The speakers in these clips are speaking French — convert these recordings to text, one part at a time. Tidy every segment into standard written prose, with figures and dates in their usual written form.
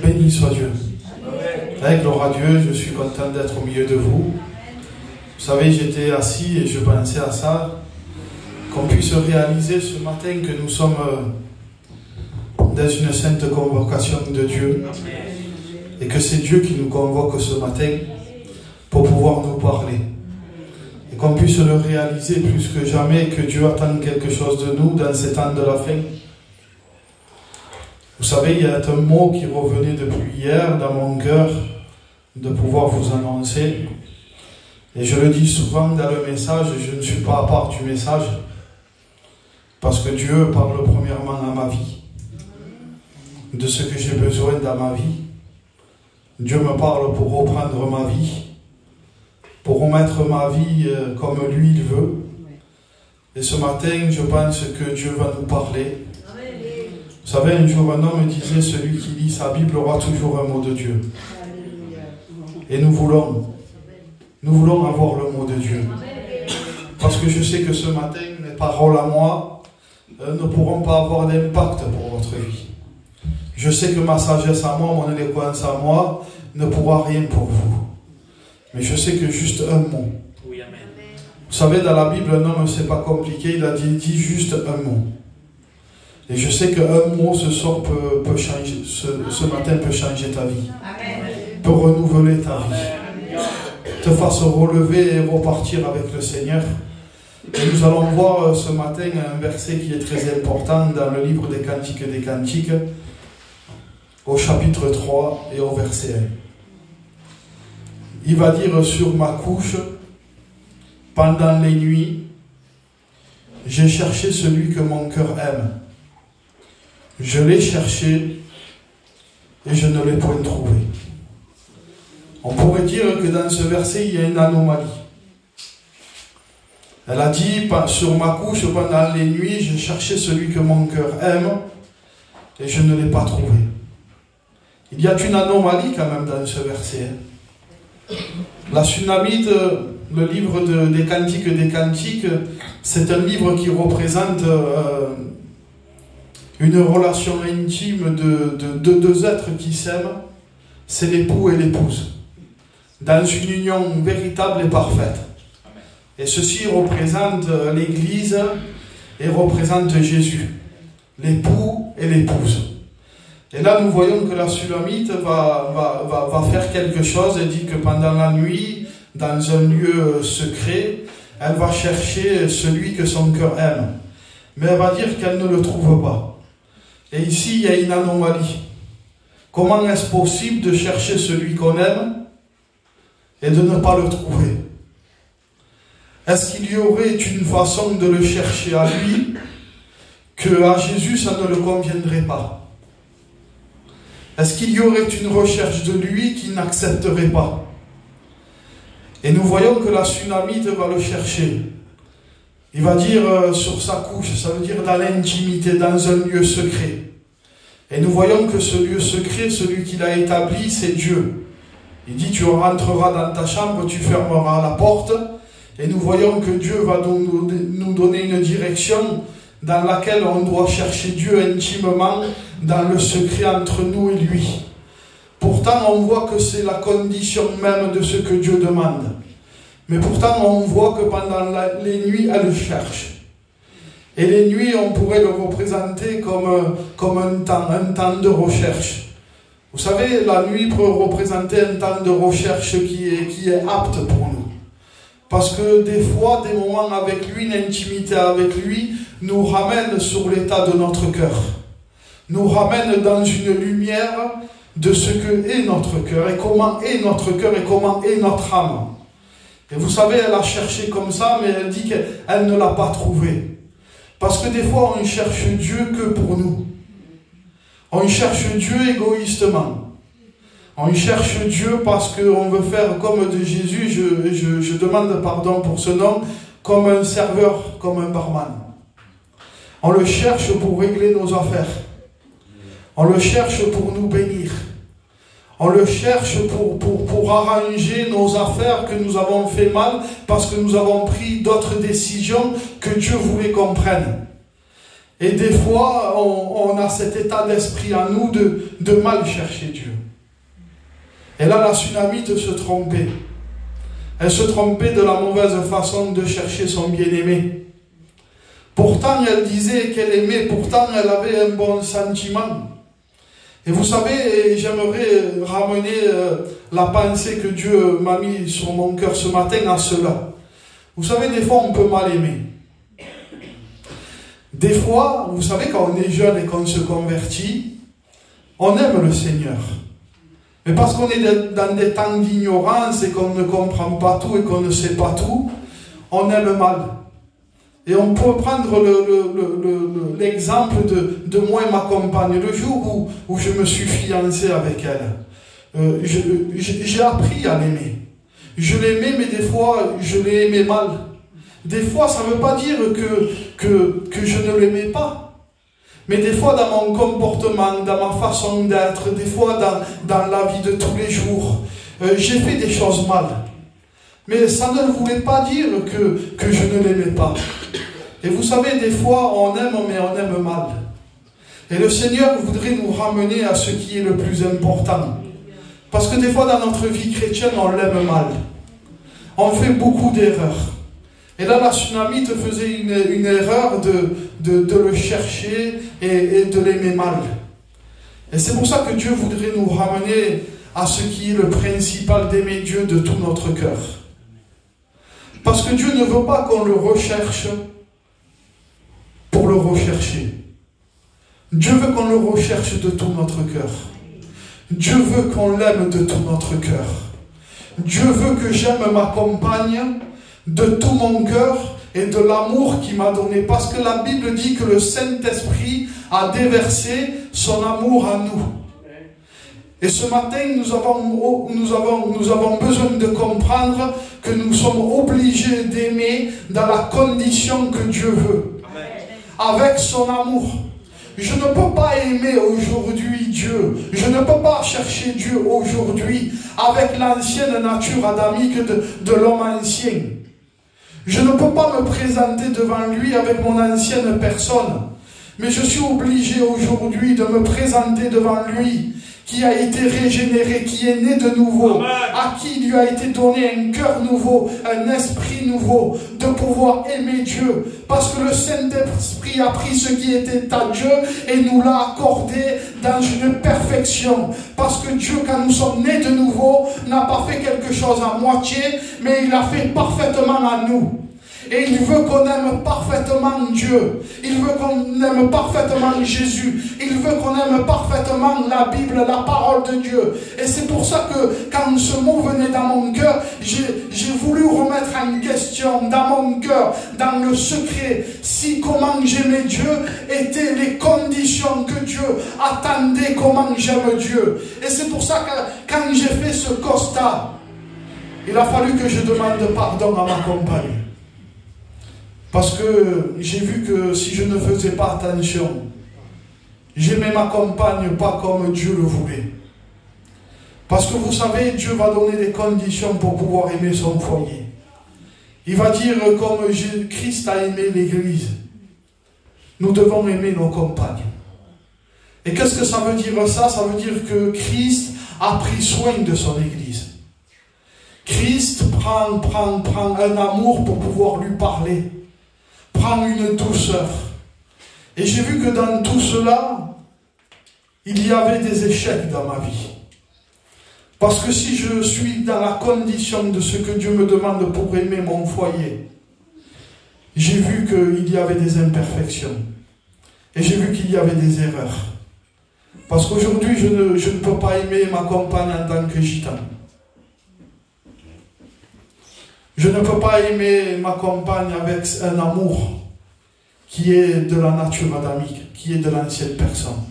Béni soit Dieu. Avec gloire à Dieu, je suis content d'être au milieu de vous. Vous savez, j'étais assis et je pensais à ça, qu'on puisse réaliser ce matin que nous sommes dans une sainte convocation de Dieu et que c'est Dieu qui nous convoque ce matin pour pouvoir nous parler. Et qu'on puisse le réaliser plus que jamais, que Dieu attend quelque chose de nous dans ces temps de la fin. Vous savez, il y a un mot qui revenait depuis hier dans mon cœur de pouvoir vous annoncer. Et je le dis souvent dans le message, je ne suis pas à part du message, parce que Dieu parle premièrement à ma vie, de ce que j'ai besoin dans ma vie. Dieu me parle pour reprendre ma vie, pour remettre ma vie comme lui il veut. Et ce matin, je pense que Dieu va nous parler. Vous savez, un jour, un homme disait, celui qui lit sa Bible aura toujours un mot de Dieu. Et nous voulons avoir le mot de Dieu. Parce que je sais que ce matin, mes paroles à moi ne pourront pas avoir d'impact pour votre vie. Je sais que ma sagesse à moi, mon éloquence à moi, ne pourra rien pour vous. Mais je sais que juste un mot. Vous savez, dans la Bible, un homme, c'est pas compliqué, il a dit juste un mot. Et je sais qu'un mot ce soir peut changer, ce matin peut changer ta vie. Peut renouveler ta vie. Te fasse relever et repartir avec le Seigneur. Et nous allons voir ce matin un verset qui est très important dans le livre des Cantiques, au chapitre 3 et au verset 1. Il va dire, sur ma couche, pendant les nuits, j'ai cherché celui que mon cœur aime. Je l'ai cherché et je ne l'ai point trouvé. On pourrait dire que dans ce verset, il y a une anomalie. Elle a dit, sur ma couche, pendant les nuits, j'ai cherché celui que mon cœur aime et je ne l'ai pas trouvé. Il y a une anomalie quand même dans ce verset. La Sunamite, le livre des Cantiques, c'est un livre qui représente une relation intime de deux êtres qui s'aiment, c'est l'époux et l'épouse, dans une union véritable et parfaite. Et ceci représente l'Église et représente Jésus, l'époux et l'épouse. Et là, nous voyons que la Sulamite va faire quelque chose et dit que pendant la nuit, dans un lieu secret, elle va chercher celui que son cœur aime. Mais elle va dire qu'elle ne le trouve pas. Et ici, il y a une anomalie. Comment est-ce possible de chercher celui qu'on aime et de ne pas le trouver? Est-ce qu'il y aurait une façon de le chercher à lui que à Jésus, ça ne le conviendrait pas? Est-ce qu'il y aurait une recherche de lui qui n'accepterait pas? Et nous voyons que la Sunamite va le chercher. Il va dire sur sa couche, ça veut dire dans l'intimité, dans un lieu secret. Et nous voyons que ce lieu secret, celui qu'il a établi, c'est Dieu. Il dit, tu rentreras dans ta chambre, tu fermeras la porte. Et nous voyons que Dieu va nous donner une direction dans laquelle on doit chercher Dieu intimement, dans le secret entre nous et lui. Pourtant, on voit que c'est la condition même de ce que Dieu demande. Mais pourtant, on voit que pendant les nuits, elle cherche. Et les nuits, on pourrait le représenter comme un temps de recherche. Vous savez, la nuit peut représenter un temps de recherche qui est apte pour nous. Parce que des fois, des moments avec lui, une intimité avec lui, nous ramène sur l'état de notre cœur. Nous ramène dans une lumière de ce que est notre cœur, et comment est notre cœur, et comment est notre âme. Et vous savez, elle a cherché comme ça, mais elle dit qu'elle ne l'a pas trouvé. Parce que des fois, on cherche Dieu que pour nous. On cherche Dieu égoïstement. On cherche Dieu parce qu'on veut faire comme de Jésus, je demande pardon pour ce nom, comme un serveur, comme un barman. On le cherche pour régler nos affaires. On le cherche pour nous bénir. On le cherche pour arranger nos affaires que nous avons fait mal parce que nous avons pris d'autres décisions que Dieu voulait qu'on prenne. Et des fois, on a cet état d'esprit en nous de mal chercher Dieu. Et là, la Sunamite se trompait. Elle se trompait de la mauvaise façon de chercher son bien-aimé. Pourtant, elle disait qu'elle aimait, pourtant, elle avait un bon sentiment. Et vous savez, j'aimerais ramener la pensée que Dieu m'a mis sur mon cœur ce matin à cela. Vous savez, des fois, on peut mal aimer. Des fois, vous savez, quand on est jeune et qu'on se convertit, on aime le Seigneur. Mais parce qu'on est dans des temps d'ignorance et qu'on ne comprend pas tout et qu'on ne sait pas tout, on aime mal. Et on peut prendre l'exemple de moi et ma compagne. Le jour où je me suis fiancé avec elle, j'ai appris à l'aimer. Je l'aimais, mais des fois, je l'ai aimé mal. Des fois, ça ne veut pas dire que je ne l'aimais pas. Mais des fois, dans mon comportement, dans ma façon d'être, des fois, dans la vie de tous les jours, j'ai fait des choses mal. Mais ça ne voulait pas dire que je ne l'aimais pas. Et vous savez, des fois, on aime, mais on aime mal. Et le Seigneur voudrait nous ramener à ce qui est le plus important. Parce que des fois, dans notre vie chrétienne, on l'aime mal. On fait beaucoup d'erreurs. Et là, la Sunamite faisait une erreur de le chercher et de l'aimer mal. Et c'est pour ça que Dieu voudrait nous ramener à ce qui est le principal, d'aimer Dieu de tout notre cœur. Parce que Dieu ne veut pas qu'on le recherche pour le rechercher. Dieu veut qu'on le recherche de tout notre cœur. Dieu veut qu'on l'aime de tout notre cœur. Dieu veut que j'aime ma compagne de tout mon cœur et de l'amour qu'il m'a donné. Parce que la Bible dit que le Saint-Esprit a déversé son amour en nous. Et ce matin, nous avons besoin de comprendre que nous sommes obligés d'aimer dans la condition que Dieu veut. Avec son amour. Je ne peux pas aimer aujourd'hui Dieu. Je ne peux pas chercher Dieu aujourd'hui avec l'ancienne nature adamique de l'homme ancien. Je ne peux pas me présenter devant lui avec mon ancienne personne. Mais je suis obligé aujourd'hui de me présenter devant lui, qui a été régénéré, qui est né de nouveau, à qui il lui a été donné un cœur nouveau, un esprit nouveau, de pouvoir aimer Dieu. Parce que le Saint-Esprit a pris ce qui était à Dieu et nous l'a accordé dans une perfection. Parce que Dieu, quand nous sommes nés de nouveau, n'a pas fait quelque chose à moitié, mais il a fait parfaitement à nous. Et il veut qu'on aime parfaitement Dieu. Il veut qu'on aime parfaitement Jésus. Il veut qu'on aime parfaitement la Bible, la parole de Dieu. Et c'est pour ça que quand ce mot venait dans mon cœur, j'ai voulu remettre en question dans mon cœur, dans le secret, si comment j'aimais Dieu étaient les conditions que Dieu attendait, comment j'aime Dieu. Et c'est pour ça que quand j'ai fait ce constat, il a fallu que je demande pardon à ma compagne. Parce que j'ai vu que si je ne faisais pas attention, j'aimais ma compagne pas comme Dieu le voulait. Parce que vous savez, Dieu va donner des conditions pour pouvoir aimer son foyer. Il va dire comme Christ a aimé l'Église, nous devons aimer nos compagnes. Et qu'est-ce que ça veut dire ça? Ça veut dire que Christ a pris soin de son Église. Christ prend un amour pour pouvoir lui parler. Prend une douceur. Et j'ai vu que dans tout cela, il y avait des échecs dans ma vie. Parce que si je suis dans la condition de ce que Dieu me demande pour aimer mon foyer, j'ai vu qu'il y avait des imperfections. Et j'ai vu qu'il y avait des erreurs. Parce qu'aujourd'hui, je ne peux pas aimer ma compagne en tant que gitan. Je ne peux pas aimer ma compagne avec un amour qui est de la nature adamique, qui est de l'ancienne personne.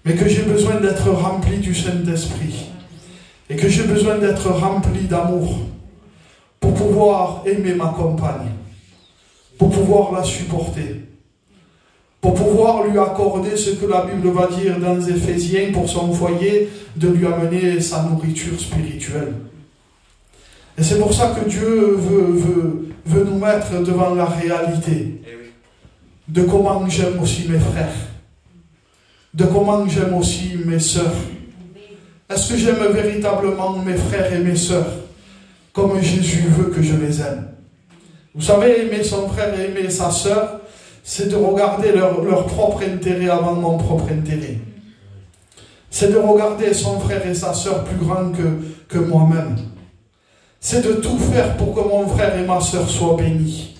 Mais que j'ai besoin d'être rempli du Saint-Esprit. Et que j'ai besoin d'être rempli d'amour pour pouvoir aimer ma compagne. Pour pouvoir la supporter. Pour pouvoir lui accorder ce que la Bible va dire dans Éphésiens pour son foyer, de lui amener sa nourriture spirituelle. Et c'est pour ça que Dieu veut nous mettre devant la réalité. de comment j'aime aussi mes frères, de comment j'aime aussi mes sœurs. Est-ce que j'aime véritablement mes frères et mes sœurs comme Jésus veut que je les aime? Vous savez, aimer son frère et aimer sa sœur, c'est de regarder leur propre intérêt avant mon propre intérêt. C'est de regarder son frère et sa sœur plus grands que moi-même. C'est de tout faire pour que mon frère et ma sœur soient bénis.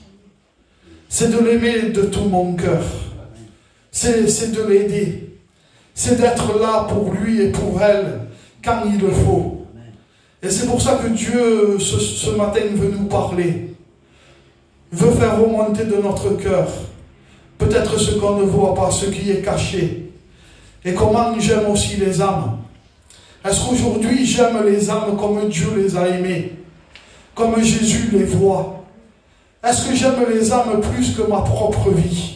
C'est de l'aimer de tout mon cœur. C'est de l'aider. C'est d'être là pour lui et pour elle quand il le faut. Et c'est pour ça que Dieu, ce matin, veut nous parler. Veut faire remonter de notre cœur peut-être ce qu'on ne voit pas, ce qui est caché. Et comment j'aime aussi les âmes. Est-ce qu'aujourd'hui j'aime les âmes comme Dieu les a aimées, comme Jésus les voit? Est-ce que j'aime les âmes plus que ma propre vie?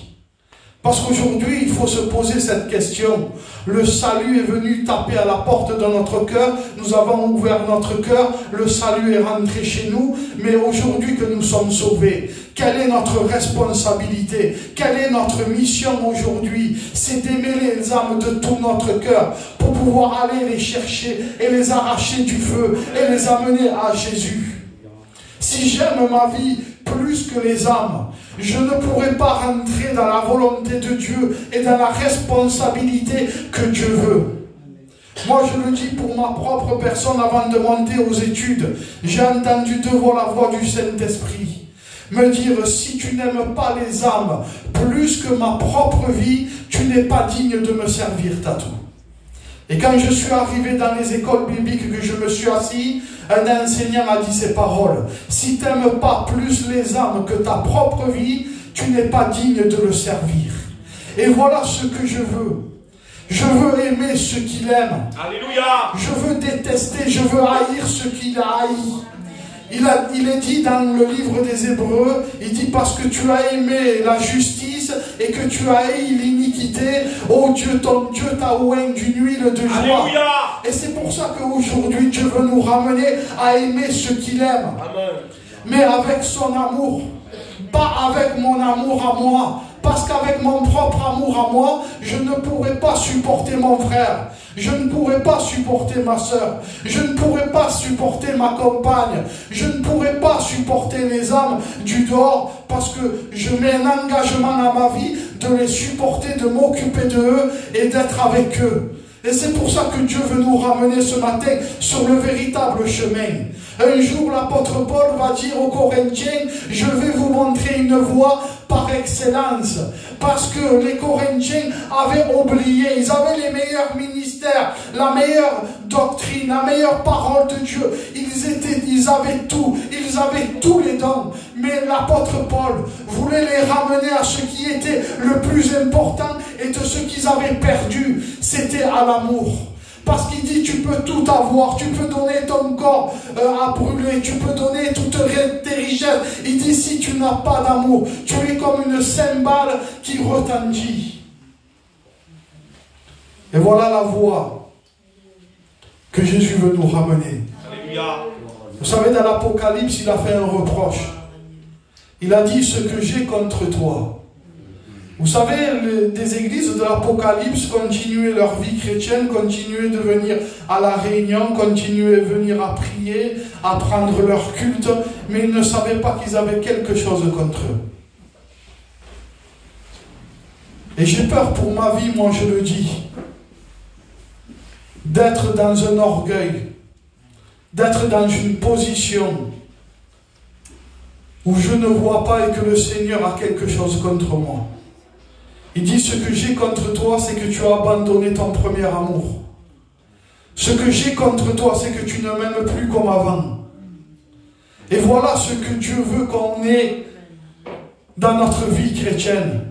Parce qu'aujourd'hui, il faut se poser cette question. Le salut est venu taper à la porte de notre cœur. Nous avons ouvert notre cœur. Le salut est rentré chez nous. Mais aujourd'hui que nous sommes sauvés, quelle est notre responsabilité? Quelle est notre mission aujourd'hui? C'est d'aimer les âmes de tout notre cœur pour pouvoir aller les chercher et les arracher du feu et les amener à Jésus. Si j'aime ma vie plus que les âmes, je ne pourrai pas rentrer dans la volonté de Dieu et dans la responsabilité que Dieu veut. Moi, je le dis pour ma propre personne avant de monter aux études. J'ai entendu devant la voix du Saint-Esprit me dire, si tu n'aimes pas les âmes plus que ma propre vie, tu n'es pas digne de me servir, Tatou. Et quand je suis arrivé dans les écoles bibliques, que je me suis assis, un enseignant a dit ces paroles. Si tu n'aimes pas plus les âmes que ta propre vie, tu n'es pas digne de le servir. Et voilà ce que je veux. Je veux aimer ceux qu'il aime. Alléluia. Je veux détester, je veux haïr ceux qu'il a haïs. Il est dit dans le livre des Hébreux, il dit parce que tu as aimé la justice et que tu as haï l'iniquité, oh Dieu, ton Dieu t'a oint d'une huile de joie. Alléluia. Et c'est pour ça qu'aujourd'hui Dieu veut nous ramener à aimer ce qu'il aime. Amen. Mais avec son amour, pas avec mon amour à moi. Parce qu'avec mon propre amour à moi, je ne pourrais pas supporter mon frère. Je ne pourrais pas supporter ma soeur. Je ne pourrais pas supporter ma compagne. Je ne pourrais pas supporter les âmes du dehors parce que je mets un engagement à ma vie de les supporter, de m'occuper d'eux et d'être avec eux. Et c'est pour ça que Dieu veut nous ramener ce matin sur le véritable chemin. Un jour, l'apôtre Paul va dire aux Corinthiens, je vais vous montrer une voie par excellence. Parce que les Corinthiens avaient oublié, ils avaient les meilleurs ministères, la meilleure doctrine, la meilleure parole de Dieu. Ils avaient tout, ils avaient tous les dons. Mais l'apôtre Paul voulait les ramener à ce qui était le plus important et de ce qu'ils avaient perdu, c'était à l'amour. Parce qu'il dit, tu peux tout avoir, tu peux donner ton corps à brûler, tu peux donner toutes tes richesses. Il dit, si tu n'as pas d'amour, tu es comme une cymbale qui retentit. Et voilà la voie que Jésus veut nous ramener. Alléluia. Vous savez, dans l'Apocalypse, il a fait un reproche. Il a dit, ce que j'ai contre toi. Vous savez, des églises de l'Apocalypse continuaient leur vie chrétienne, continuaient de venir à la réunion, continuaient de venir à prier, à prendre leur culte, mais ils ne savaient pas qu'ils avaient quelque chose contre eux. Et j'ai peur pour ma vie, moi je le dis, d'être dans un orgueil, d'être dans une position où je ne vois pas et que le Seigneur a quelque chose contre moi. Il dit, ce que j'ai contre toi, c'est que tu as abandonné ton premier amour. Ce que j'ai contre toi, c'est que tu ne m'aimes plus comme avant. Et voilà ce que Dieu veut qu'on ait dans notre vie chrétienne.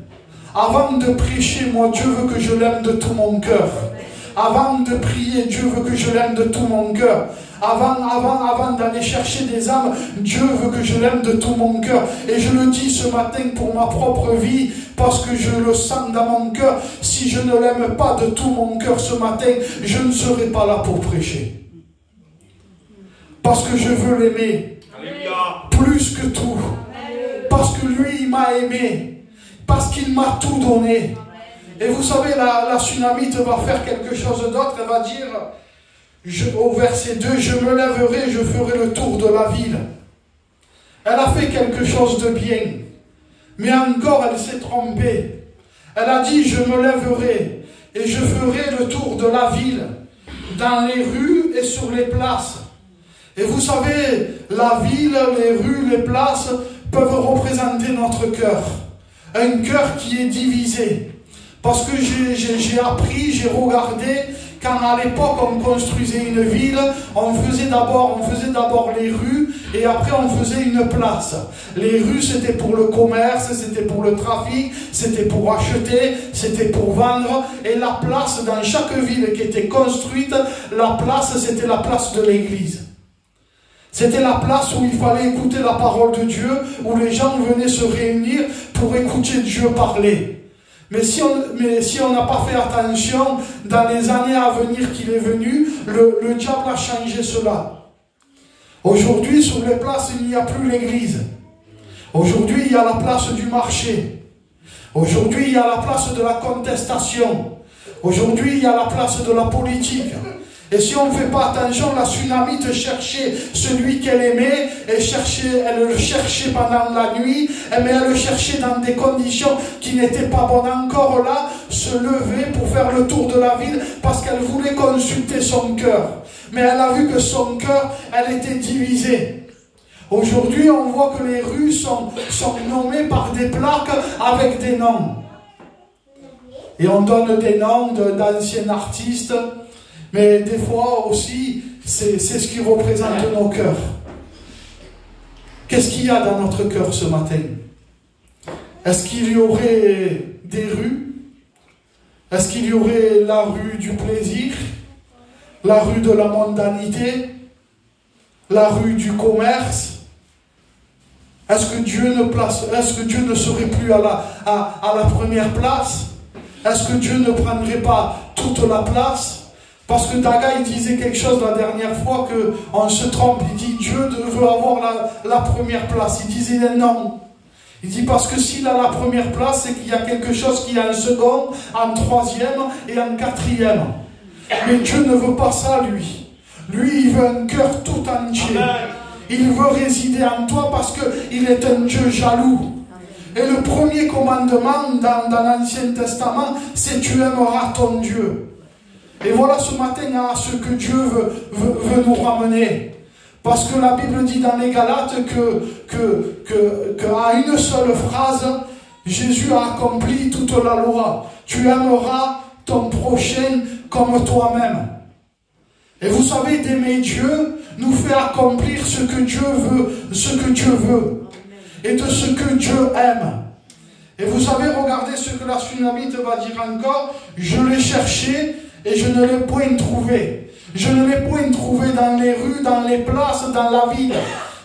Avant de prêcher, moi, Dieu veut que je l'aime de tout mon cœur. Avant de prier, Dieu veut que je l'aime de tout mon cœur. Avant d'aller chercher des âmes, Dieu veut que je l'aime de tout mon cœur. Et je le dis ce matin pour ma propre vie, parce que je le sens dans mon cœur. Si je ne l'aime pas de tout mon cœur ce matin, je ne serai pas là pour prêcher. Parce que je veux l'aimer plus que tout. Parce que lui, il m'a aimé. parce qu'il m'a tout donné. Et vous savez, la Sunamite va faire quelque chose d'autre. Elle va dire, au verset 2, je me lèverai, je ferai le tour de la ville. Elle a fait quelque chose de bien. Mais encore, elle s'est trompée. Elle a dit, je me lèverai et je ferai le tour de la ville, dans les rues et sur les places. Et vous savez, la ville, les rues, les places peuvent représenter notre cœur. Un cœur qui est divisé. Parce que j'ai appris, j'ai regardé, quand à l'époque on construisait une ville, on faisait d'abord les rues et après on faisait une place. Les rues c'était pour le commerce, c'était pour le trafic, c'était pour acheter, c'était pour vendre. Et la place, dans chaque ville qui était construite, la place c'était la place de l'église. C'était la place où il fallait écouter la parole de Dieu, où les gens venaient se réunir pour écouter Dieu parler. Mais si on n'a pas fait attention, dans les années à venir qu'il est venu, le diable a changé cela. Aujourd'hui, sur les places, il n'y a plus l'église. Aujourd'hui, il y a la place du marché. Aujourd'hui, il y a la place de la contestation. Aujourd'hui, il y a la place de la politique. Et si on ne fait pas attention, la Sunamite cherchait celui qu'elle aimait, elle le cherchait pendant la nuit, mais elle le cherchait dans des conditions qui n'étaient pas bonnes. Encore là, se lever pour faire le tour de la ville parce qu'elle voulait consulter son cœur. Mais elle a vu que son cœur, elle était divisée. Aujourd'hui, on voit que les rues sont nommées par des plaques avec des noms. Et on donne des noms d'anciens artistes. Mais des fois aussi, c'est ce qui représente nos cœurs. Qu'est-ce qu'il y a dans notre cœur ce matin? Est-ce qu'il y aurait des rues? Est-ce qu'il y aurait la rue du plaisir? La rue de la mondanité? La rue du commerce? Est-ce que Dieu ne serait plus à la première place? Est-ce que Dieu ne prendrait pas toute la place? Parce que Daga, il disait quelque chose la dernière fois qu'on se trompe. Il dit Dieu veut avoir la première place. Il disait non. Il dit parce que s'il a la première place, c'est qu'il y a quelque chose qui est en second, en troisième et en quatrième. Mais Dieu ne veut pas ça, lui. Lui, il veut un cœur tout entier. Il veut résider en toi parce qu'il est un Dieu jaloux. Et le premier commandement dans l'Ancien Testament, c'est tu aimeras ton Dieu. Et voilà ce matin à ce que Dieu veut nous ramener. Parce que la Bible dit dans les Galates qu'à une seule phrase, Jésus a accompli toute la loi. Tu aimeras ton prochain comme toi-même. Et vous savez, d'aimer Dieu nous fait accomplir ce que Dieu veut. Et de ce que Dieu aime. Et vous savez, regardez ce que la Sunamite va dire encore. Je l'ai cherché et je ne l'ai point trouvé. Je ne l'ai point trouvé dans les rues, dans les places, dans la ville.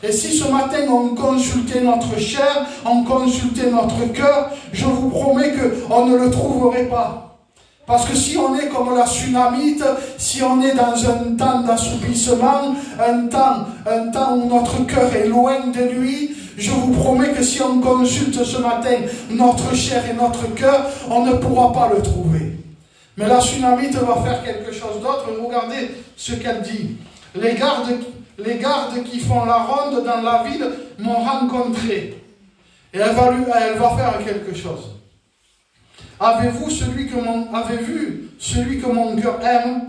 Et si ce matin on consultait notre chair, on consultait notre cœur, je vous promets qu'on ne le trouverait pas. Parce que si on est comme la Sunamite, si on est dans un temps d'assoupissement, un temps où notre cœur est loin de lui, je vous promets que si on consulte ce matin notre chair et notre cœur, on ne pourra pas le trouver. Mais la Sunamite va faire quelque chose d'autre. Regardez ce qu'elle dit. Les gardes qui font la ronde dans la ville m'ont rencontré. Et elle va faire quelque chose. Avez-vous vu celui que mon cœur aime?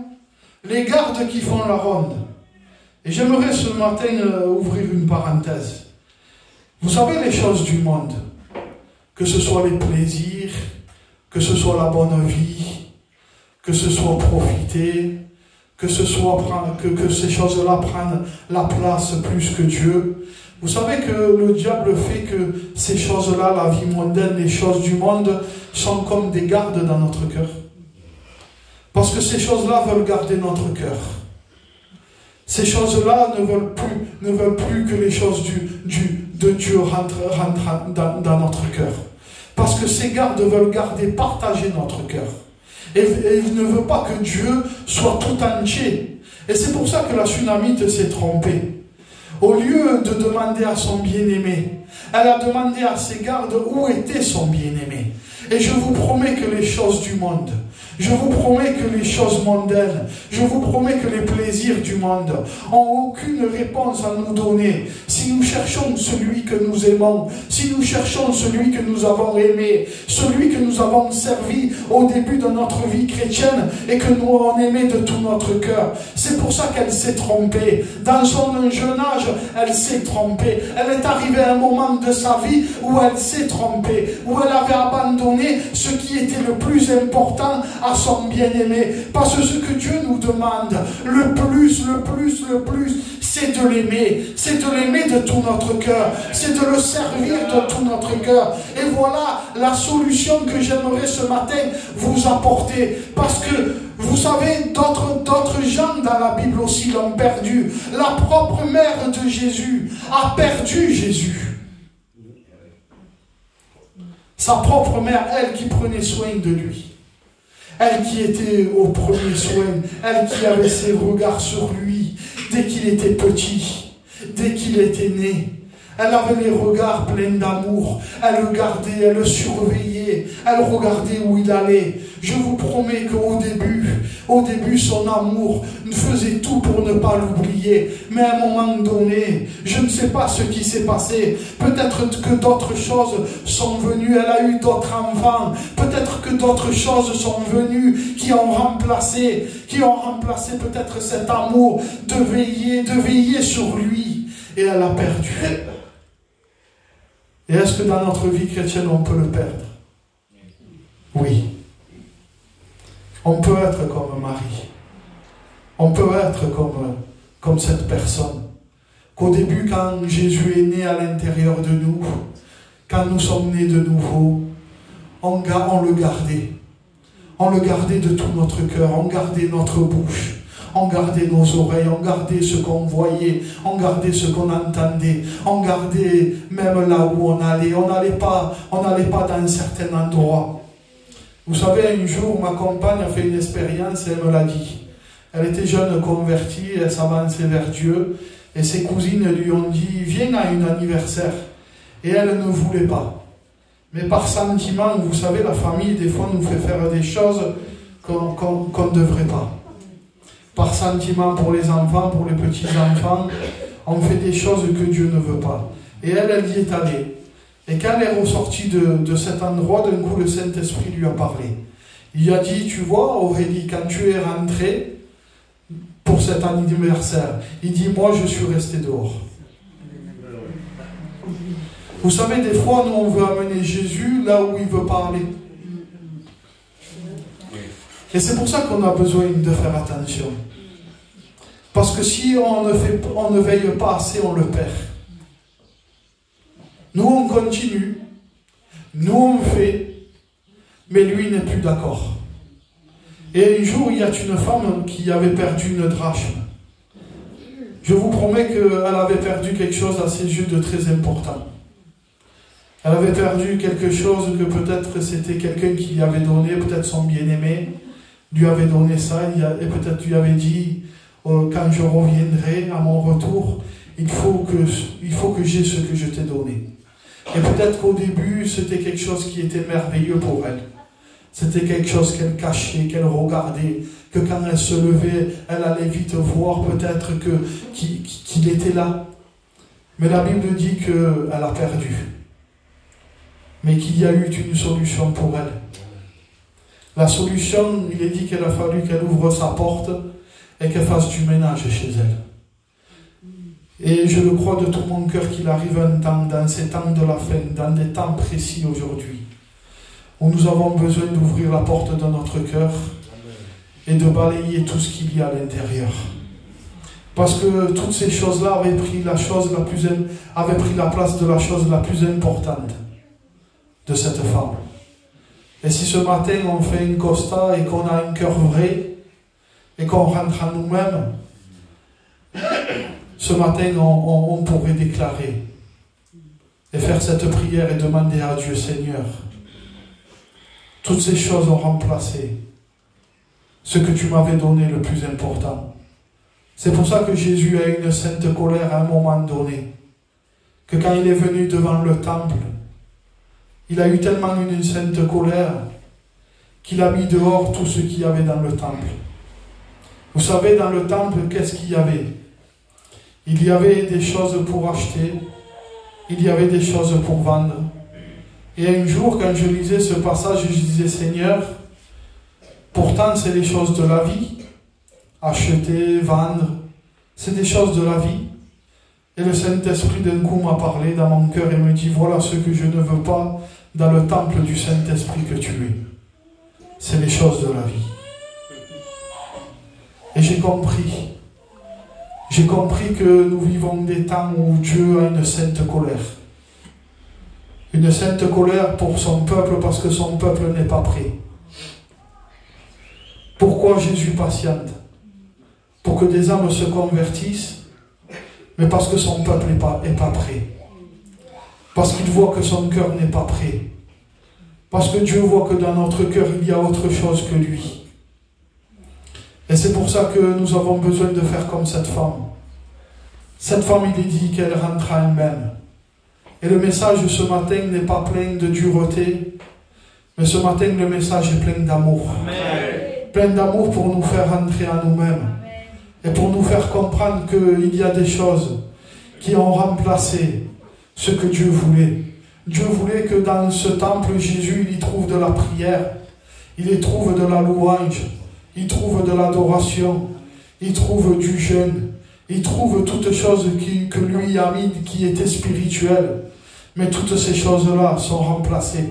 Les gardes qui font la ronde. Et j'aimerais ce matin ouvrir une parenthèse. Vous savez les choses du monde, que ce soit les plaisirs, que ce soit la bonne vie, que ce soit profiter, que ces choses-là prennent la place plus que Dieu. Vous savez que le diable fait que ces choses-là, la vie mondaine, les choses du monde, sont comme des gardes dans notre cœur. Parce que ces choses-là veulent garder notre cœur. Ces choses-là ne veulent plus que les choses de Dieu rentrent dans notre cœur. Parce que ces gardes veulent partager notre cœur. Et il ne veut pas que Dieu soit tout entier. Et c'est pour ça que la Sunamite s'est trompée. Au lieu de demander à son bien-aimé, elle a demandé à ses gardes où était son bien-aimé. Et je vous promets que les choses du monde, je vous promets que les choses mondaines, je vous promets que les plaisirs du monde n'ont aucune réponse à nous donner. Si nous cherchons celui que nous aimons, si nous cherchons celui que nous avons aimé, celui que nous avons servi au début de notre vie chrétienne et que nous avons aimé de tout notre cœur. C'est pour ça qu'elle s'est trompée. Dans son jeune âge, elle s'est trompée. Elle est arrivée à un moment de sa vie où elle s'est trompée, où elle avait abandonné ce qui était le plus important à son bien-aimé. Parce que ce que Dieu nous demande, le plus, c'est de l'aimer. C'est de l'aimer de tout notre cœur. C'est de le servir de tout notre cœur. Et voilà la solution que j'aimerais ce matin vous apporter. Parce que, vous savez, d'autres gens dans la Bible aussi l'ont perdu. La propre mère de Jésus a perdu Jésus. Sa propre mère, elle qui prenait soin de lui. Elle qui était au premier soin, elle qui avait ses regards sur lui dès qu'il était petit, dès qu'il était né. Elle avait les regards pleins d'amour, elle le gardait, elle le surveillait, elle regardait où il allait. Je vous promets qu'au début, son amour faisait tout pour ne pas l'oublier. Mais à un moment donné, je ne sais pas ce qui s'est passé. Peut-être que d'autres choses sont venues, elle a eu d'autres enfants. Peut-être que d'autres choses sont venues qui ont remplacé peut-être cet amour de veiller sur lui. Et elle a perdu. Et est-ce que dans notre vie chrétienne, on peut le perdre? Oui. On peut être comme Marie. On peut être comme cette personne. Qu'au début, quand Jésus est né à l'intérieur de nous, quand nous sommes nés de nouveau, on le gardait. On le gardait de tout notre cœur. On gardait notre bouche. On gardait nos oreilles, on gardait ce qu'on voyait, on gardait ce qu'on entendait, on gardait même là où on allait. On n'allait pas dans certains endroits. Vous savez, un jour, ma compagne a fait une expérience et elle me l'a dit. Elle était jeune convertie, elle s'avançait vers Dieu, et ses cousines lui ont dit, viens à un anniversaire. Et elle ne voulait pas. Mais par sentiment, vous savez, la famille, des fois, nous fait faire des choses qu'on ne devrait pas. Par sentiment pour les enfants, pour les petits-enfants, on fait des choses que Dieu ne veut pas. Et elle y est allée. Et quand elle est ressortie de cet endroit, d'un coup, le Saint-Esprit lui a parlé. Il lui a dit, tu vois, Aurélie, quand tu es rentrée pour cet anniversaire, il dit, moi, je suis resté dehors. Vous savez, des fois, nous, on veut amener Jésus là où il ne veut pas aller. Et c'est pour ça qu'on a besoin de faire attention. Parce que si on ne veille pas assez, on le perd. Nous, on continue. Nous, on fait. Mais lui n'est plus d'accord. Et un jour, il y a une femme qui avait perdu une drachme. Je vous promets qu'elle avait perdu quelque chose à ses yeux de très important. Elle avait perdu quelque chose que peut-être c'était quelqu'un qui lui avait donné, peut-être son bien-aimé lui avait donné ça, et peut-être lui avait dit, quand je reviendrai à mon retour, il faut que j'ai ce que je t'ai donné. Et peut-être qu'au début, c'était quelque chose qui était merveilleux pour elle. C'était quelque chose qu'elle cachait, qu'elle regardait, que quand elle se levait, elle allait vite voir peut-être qu'il était là. Mais la Bible dit qu'elle a perdu. Mais qu'il y a eu une solution pour elle. La solution, il est dit qu'il a fallu qu'elle ouvre sa porte et qu'elle fasse du ménage chez elle. Et je le crois de tout mon cœur qu'il arrive un temps, dans ces temps de la fin, dans des temps précis aujourd'hui, où nous avons besoin d'ouvrir la porte de notre cœur et de balayer tout ce qu'il y a à l'intérieur. Parce que toutes ces choses-là avaient pris la place de la chose la plus importante de cette femme. Et si ce matin on fait un constat et qu'on a un cœur vrai et qu'on rentre en nous-mêmes, ce matin on pourrait déclarer et faire cette prière et demander à Dieu, Seigneur, toutes ces choses ont remplacé ce que tu m'avais donné le plus important. C'est pour ça que Jésus a eu une sainte colère à un moment donné, que quand il est venu devant le temple, il a eu tellement une sainte colère qu'il a mis dehors tout ce qu'il y avait dans le temple. Vous savez, dans le temple, qu'est-ce qu'il y avait? Il y avait des choses pour acheter, il y avait des choses pour vendre. Et un jour, quand je lisais ce passage, je disais, Seigneur, pourtant c'est les choses de la vie. Acheter, vendre, c'est des choses de la vie. Et le Saint-Esprit d'un coup m'a parlé dans mon cœur et me dit, voilà ce que je ne veux pas dans le temple du Saint-Esprit que tu es. C'est les choses de la vie. Et j'ai compris. J'ai compris que nous vivons des temps où Dieu a une sainte colère. Une sainte colère pour son peuple parce que son peuple n'est pas prêt. Pourquoi Jésus patiente? Pour que des âmes se convertissent, mais parce que son peuple n'est pas prêt. Parce qu'il voit que son cœur n'est pas prêt. Parce que Dieu voit que dans notre cœur, il y a autre chose que lui. Et c'est pour ça que nous avons besoin de faire comme cette femme. Cette femme, il est dit qu'elle rentre à elle-même. Et le message ce matin n'est pas plein de dureté, mais ce matin, le message est plein d'amour. Plein d'amour pour nous faire rentrer à nous-mêmes. Et pour nous faire comprendre qu'il y a des choses qui ont remplacé ce que Dieu voulait. Dieu voulait que dans ce temple, Jésus, il y trouve de la prière, il y trouve de la louange, il trouve de l'adoration, il trouve du jeûne, il trouve toutes choses que lui a mis qui étaient spirituelles. Mais toutes ces choses-là sont remplacées.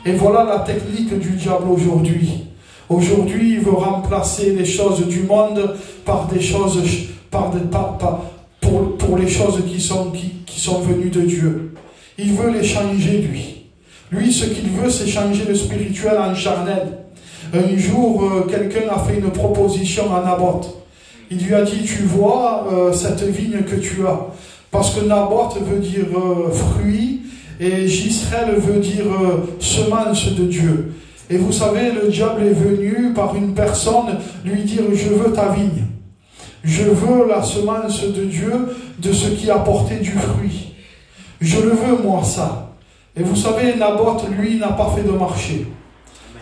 Et voilà la technique du diable aujourd'hui. Aujourd'hui, il veut remplacer les choses du monde par des choses, pour les choses qui sont venues de Dieu. Il veut les changer, lui. Lui, ce qu'il veut, c'est changer le spirituel en charnel. Un jour, quelqu'un a fait une proposition à Naboth. Il lui a dit, tu vois cette vigne que tu as. Parce que Naboth veut dire fruit, et Jisraël veut dire semence de Dieu. Et vous savez, le diable est venu par une personne lui dire, je veux ta vigne. Je veux la semence de Dieu, de ce qui a porté du fruit. Je le veux, moi, ça. Et vous savez, Naboth, lui, n'a pas fait de marché.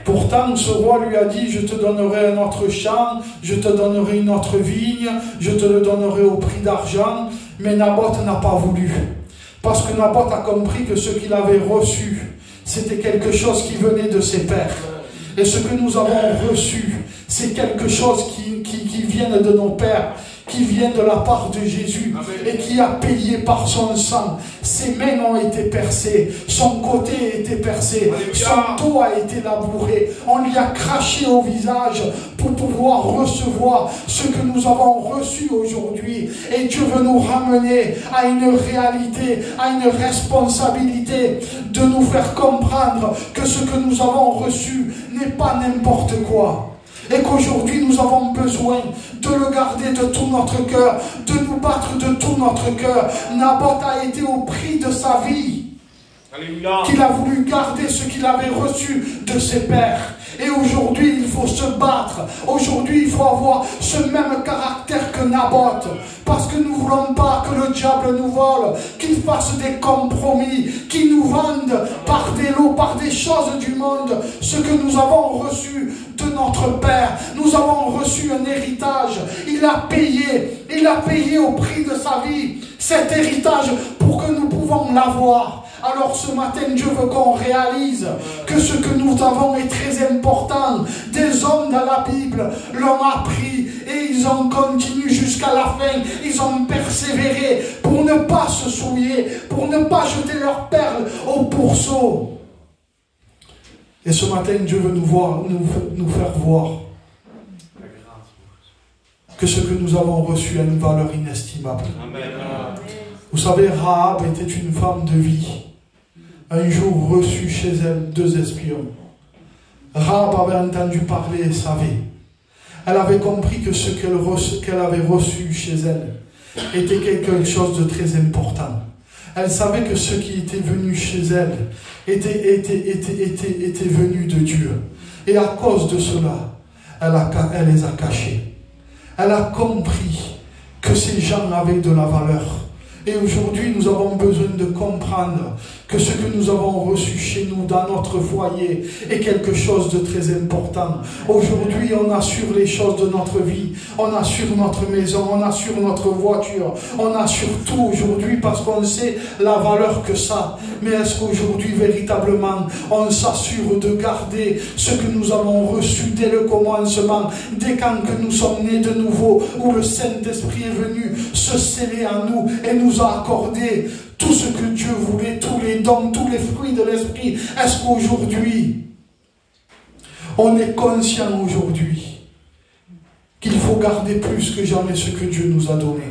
Pourtant, ce roi lui a dit, je te donnerai un autre champ, je te donnerai une autre vigne, je te le donnerai au prix d'argent. Mais Naboth n'a pas voulu. Parce que Naboth a compris que ce qu'il avait reçu, c'était quelque chose qui venait de ses pères. Et ce que nous avons reçu, c'est quelque chose qui vient de nos pères, qui vient de la part de Jésus et qui a payé par son sang. Ses mains ont été percées, son côté a été percé, son dos a été labouré, on lui a craché au visage pour pouvoir recevoir ce que nous avons reçu aujourd'hui. Et Dieu veut nous ramener à une réalité, à une responsabilité de nous faire comprendre que ce que nous avons reçu n'est pas n'importe quoi. Et qu'aujourd'hui nous avons besoin de le garder de tout notre cœur, de nous battre de tout notre cœur. Naboth a été au prix de sa vie. Alléluia. Qu'il a voulu garder ce qu'il avait reçu de ses pères. Et aujourd'hui, il faut se battre. Aujourd'hui, il faut avoir ce même caractère que Naboth. Parce que nous ne voulons pas que le diable nous vole, qu'il fasse des compromis, qu'il nous vende par des lots, par des choses du monde, ce que nous avons reçu de notre Père. Nous avons reçu un héritage. Il a payé au prix de sa vie cet héritage pour que nous pouvons l'avoir. Alors ce matin, Dieu veut qu'on réalise que ce que nous avons est très important. Des hommes dans la Bible l'ont appris et ils ont continué jusqu'à la fin. Ils ont persévéré pour ne pas se souiller, pour ne pas jeter leurs perles au pourceau. Et ce matin, Dieu veut nous faire voir que ce que nous avons reçu a une valeur inestimable. Amen. Vous savez, Rahab était une femme de vie. Un jour reçut chez elle 2 espions. Rahab avait entendu parler et savait. Elle avait compris que ce qu'elle avait reçu chez elle était quelque chose de très important. Elle savait que ce qui était venu chez elle était venu de Dieu. Et à cause de cela, elle les a cachés. Elle a compris que ces gens avaient de la valeur. Et aujourd'hui, nous avons besoin de comprendre que ce que nous avons reçu chez nous, dans notre foyer, est quelque chose de très important. Aujourd'hui, on assure les choses de notre vie, on assure notre maison, on assure notre voiture, on assure tout aujourd'hui parce qu'on sait la valeur que ça. Mais est-ce qu'aujourd'hui, véritablement, on s'assure de garder ce que nous avons reçu dès le commencement, dès quand que nous sommes nés de nouveau, où le Saint-Esprit est venu se sceller en nous et nous a accordé tout ce que Dieu voulait, tous les dons, tous les fruits de l'Esprit. Est-ce qu'aujourd'hui, on est conscient aujourd'hui qu'il faut garder plus que jamais ce que Dieu nous a donné?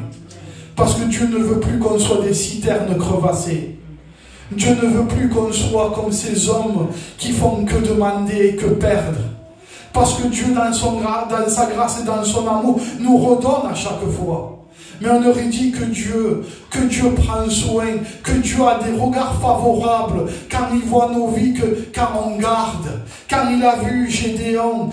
Parce que Dieu ne veut plus qu'on soit des citernes crevassées. Dieu ne veut plus qu'on soit comme ces hommes qui font que demander et que perdre. Parce que Dieu, dans sa grâce et dans son amour, nous redonne à chaque fois. Mais on aurait dit que Dieu prend soin, que Dieu a des regards favorables quand il voit nos vies, quand on garde. Quand il a vu Gédéon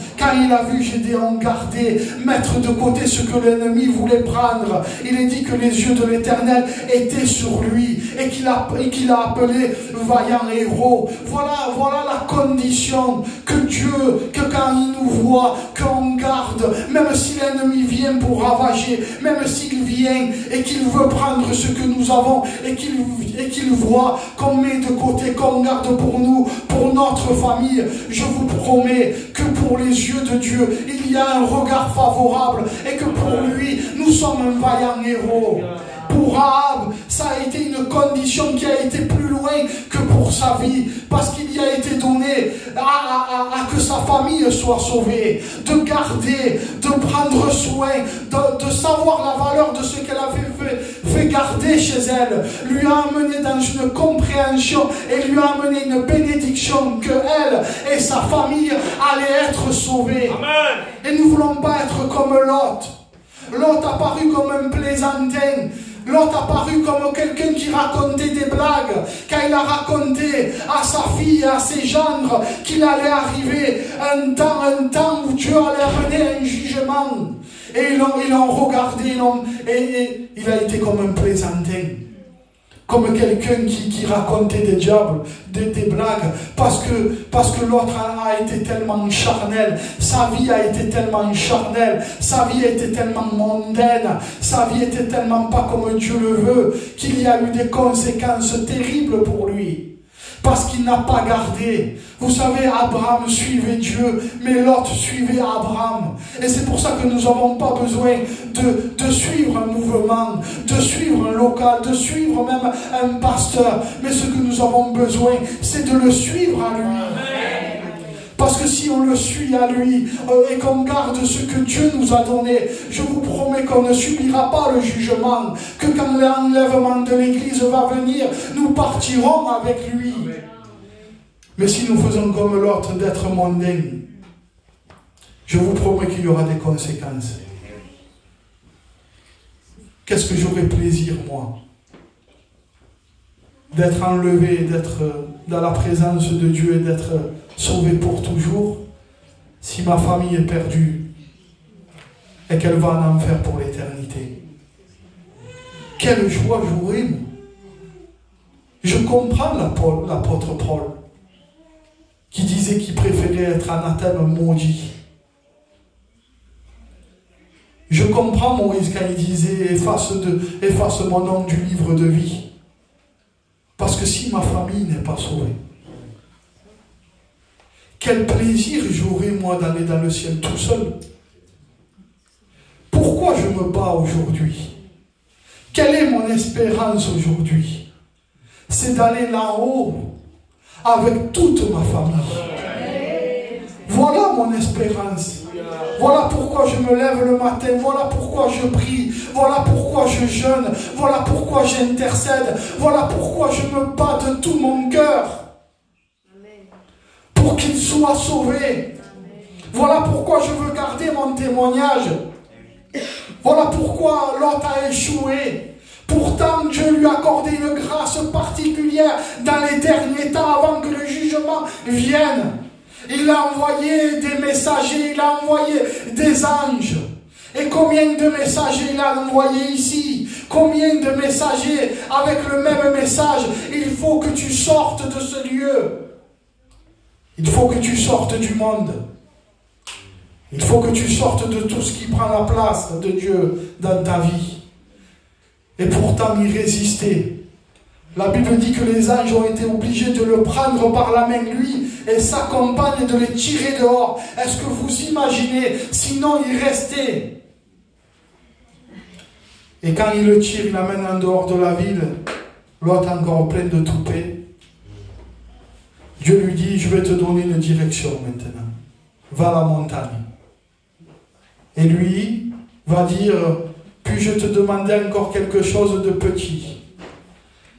garder, mettre de côté ce que l'ennemi voulait prendre, il est dit que les yeux de l'Éternel étaient sur lui et qu'il a appelé vaillant héros. Voilà la condition que Dieu, que quand il nous voit, qu'on garde, même si l'ennemi vient pour ravager, même s'il vient et qu'il veut prendre ce que nous avons et qu'il voit qu'on met de côté, qu'on garde pour nous, pour notre famille. Je vous promets que pour les yeux de Dieu, il y a un regard favorable et que pour lui, nous sommes un vaillant héros. Pour Rahab, ça a été une condition qui a été plus loin que pour sa vie, parce qu'il y a été donné à que sa famille soit sauvée, de garder, de prendre soin, de savoir la valeur de ce qu'elle avait fait garder chez elle, lui a amené dans une compréhension et lui a amené une bénédiction que elle et sa famille allaient être sauvés. Amen. Et nous ne voulons pas être comme Lot. Lot a paru comme un plaisantin. Lot a paru comme quelqu'un qui racontait des blagues, quand il a raconté à sa fille et à ses gendres qu'il allait arriver un temps où Dieu allait amener un jugement. Et ils l'ont regardé, et il a été comme un plaisantin. Comme quelqu'un qui racontait des diables, des blagues, parce que l'autre a été tellement charnel, sa vie a été tellement charnelle, sa vie a été tellement mondaine, sa vie était tellement pas comme Dieu le veut, qu'il y a eu des conséquences terribles pour lui. Parce qu'il n'a pas gardé. Vous savez, Abraham suivait Dieu, mais Lot suivait Abraham. Et c'est pour ça que nous n'avons pas besoin de suivre un mouvement, de suivre un local, de suivre même un pasteur. Mais ce que nous avons besoin, c'est de le suivre à lui. Parce que si on le suit à lui et qu'on garde ce que Dieu nous a donné, je vous promets qu'on ne subira pas le jugement, que quand l'enlèvement de l'Église va venir, nous partirons avec lui. Mais si nous faisons comme l'autre d'être mondain, je vous promets qu'il y aura des conséquences. Qu'est-ce que j'aurais plaisir, moi, d'être enlevé, d'être dans la présence de Dieu et d'être sauvé pour toujours, si ma famille est perdue et qu'elle va en enfer pour l'éternité. Quelle joie j'aurai, moi. Je comprends l'apôtre Paul, qui disait qu'il préférait être anathème maudit. Je comprends Moïse quand il disait efface mon nom du livre de vie. Parce que si ma famille n'est pas sauvée, quel plaisir j'aurai moi d'aller dans le ciel tout seul. Pourquoi je me bats aujourd'hui? Quelle est mon espérance aujourd'hui? C'est d'aller là-haut avec toute ma famille. Voilà mon espérance. Voilà pourquoi je me lève le matin. Voilà pourquoi je prie. Voilà pourquoi je jeûne. Voilà pourquoi j'intercède. Voilà pourquoi je me bats de tout mon cœur. Pour qu'il soit sauvé. Voilà pourquoi je veux garder mon témoignage. Voilà pourquoi Lot a échoué. Pourtant, Dieu lui a accordé une grâce particulière dans les derniers temps avant que le jugement vienne. Il a envoyé des messagers, il a envoyé des anges. Et combien de messagers il a envoyé ici? Combien de messagers avec le même message? Il faut que tu sortes de ce lieu. Il faut que tu sortes du monde. Il faut que tu sortes de tout ce qui prend la place de Dieu dans ta vie. Et pourtant y résister. La Bible dit que les anges ont été obligés de le prendre par la main, lui, et sa compagne, de les tirer dehors. Est-ce que vous imaginez? Sinon, il restait. Et quand il le tire, il l'amène en dehors de la ville, l'autre encore plein de toupets. Dieu lui dit, je vais te donner une direction maintenant. Va à la montagne. Et lui va dire, puis-je te demander encore quelque chose de petit?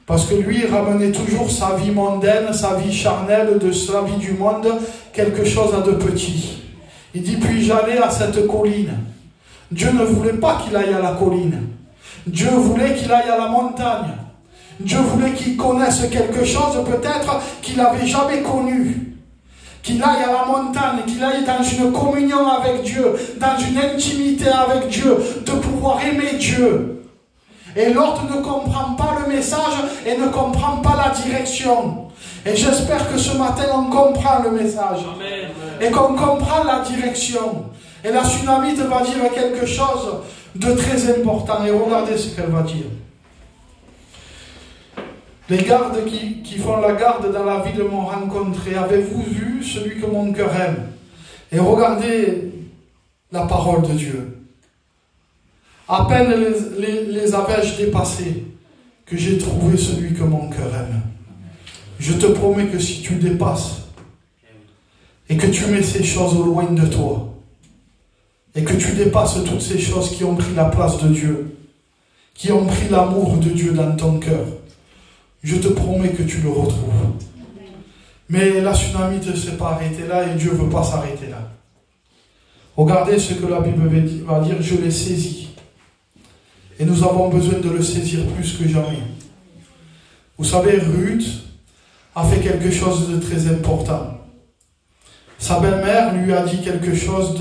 Parce que lui, il ramenait toujours sa vie mondaine, sa vie charnelle, de sa vie du monde, quelque chose de petit. Il dit, puis j'allais à cette colline. Dieu ne voulait pas qu'il aille à la colline. Dieu voulait qu'il aille à la montagne. Dieu voulait qu'il connaisse quelque chose peut-être qu'il n'avait jamais connu. Qu'il aille à la montagne, qu'il aille dans une communion avec Dieu, dans une intimité avec Dieu, de pouvoir aimer Dieu. Et l'autre ne comprend pas le message et ne comprend pas la direction. Et j'espère que ce matin on comprend le message. Amen. Et qu'on comprend la direction. Et la Sunamite va dire quelque chose de très important. Et regardez ce qu'elle va dire. Les gardes qui font la garde dans la ville m'ont rencontré. Avez-vous vu celui que mon cœur aime? Et regardez la parole de Dieu. À peine les avais-je dépassés que j'ai trouvé celui que mon cœur aime. Je te promets que si tu dépasses et que tu mets ces choses au loin de toi et que tu dépasses toutes ces choses qui ont pris la place de Dieu, qui ont pris l'amour de Dieu dans ton cœur, je te promets que tu le retrouves. Mais la Sunamite ne s'est pas arrêtée là et Dieu ne veut pas s'arrêter là. Regardez ce que la Bible va dire, je l'ai saisi. Et nous avons besoin de le saisir plus que jamais. Vous savez, Ruth a fait quelque chose de très important. Sa belle-mère lui a dit quelque chose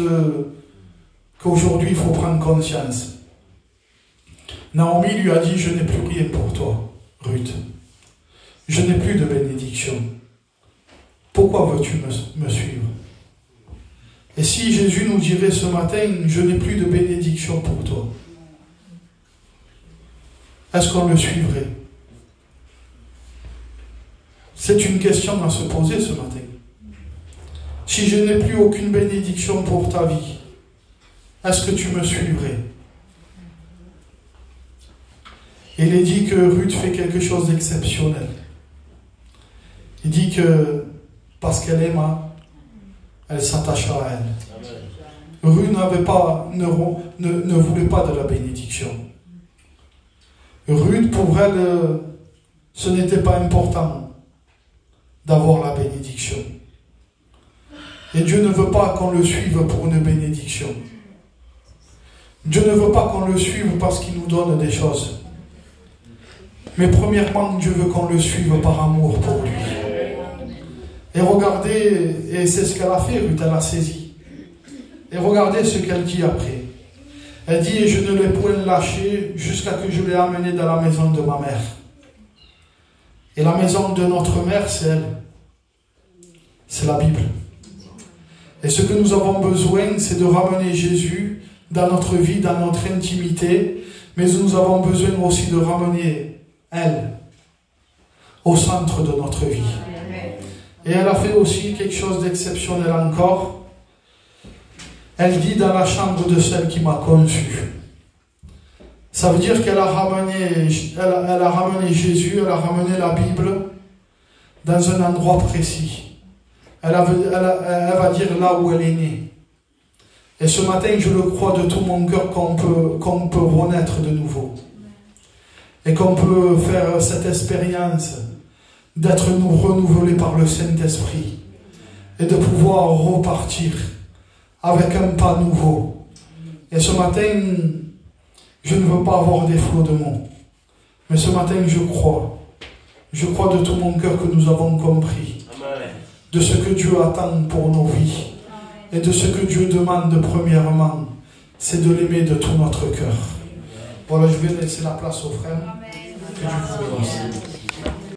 qu'aujourd'hui il faut prendre conscience. Naomi lui a dit, je n'ai plus rien pour toi, Ruth. Je n'ai plus de bénédiction. Pourquoi veux-tu me suivre? Et si Jésus nous dirait ce matin, je n'ai plus de bénédiction pour toi, est-ce qu'on le suivrait? C'est une question à se poser ce matin. Si je n'ai plus aucune bénédiction pour ta vie, est-ce que tu me suivrais? Il est dit que Ruth fait quelque chose d'exceptionnel. Il dit que parce qu'elle aima, elle s'attacha à elle. Ruth ne voulait pas de la bénédiction. Ruth, pour elle, ce n'était pas important d'avoir la bénédiction. Et Dieu ne veut pas qu'on le suive pour une bénédiction. Dieu ne veut pas qu'on le suive parce qu'il nous donne des choses. Mais premièrement, Dieu veut qu'on le suive par amour pour lui. Et regardez, et c'est ce qu'elle a fait, Ruth, elle a saisi. Et regardez ce qu'elle dit après. Elle dit, et je ne l'ai point lâché jusqu'à que je l'ai amené dans la maison de ma mère. Et la maison de notre mère, c'est elle. C'est la Bible. Et ce que nous avons besoin, c'est de ramener Jésus dans notre vie, dans notre intimité. Mais nous avons besoin aussi de ramener elle au centre de notre vie. Et elle a fait aussi quelque chose d'exceptionnel encore. Elle dit dans la chambre de celle qui m'a conçu. Ça veut dire qu'elle a ramené Jésus, elle a ramené la Bible dans un endroit précis. Elle va dire là où elle est née. Et ce matin, je le crois de tout mon cœur qu'on peut renaître de nouveau. Et qu'on peut faire cette expérience d'être renouvelé par le Saint-Esprit. Et de pouvoir repartir avec un pas nouveau. Et ce matin, je ne veux pas avoir des flots de mots. Mais ce matin, je crois de tout mon cœur que nous avons compris. Amen. De ce que Dieu attend pour nos vies. Amen. Et de ce que Dieu demande premièrement, c'est de l'aimer de tout notre cœur. Voilà, je vais laisser la place aux frères. Que Dieu vous bénisse.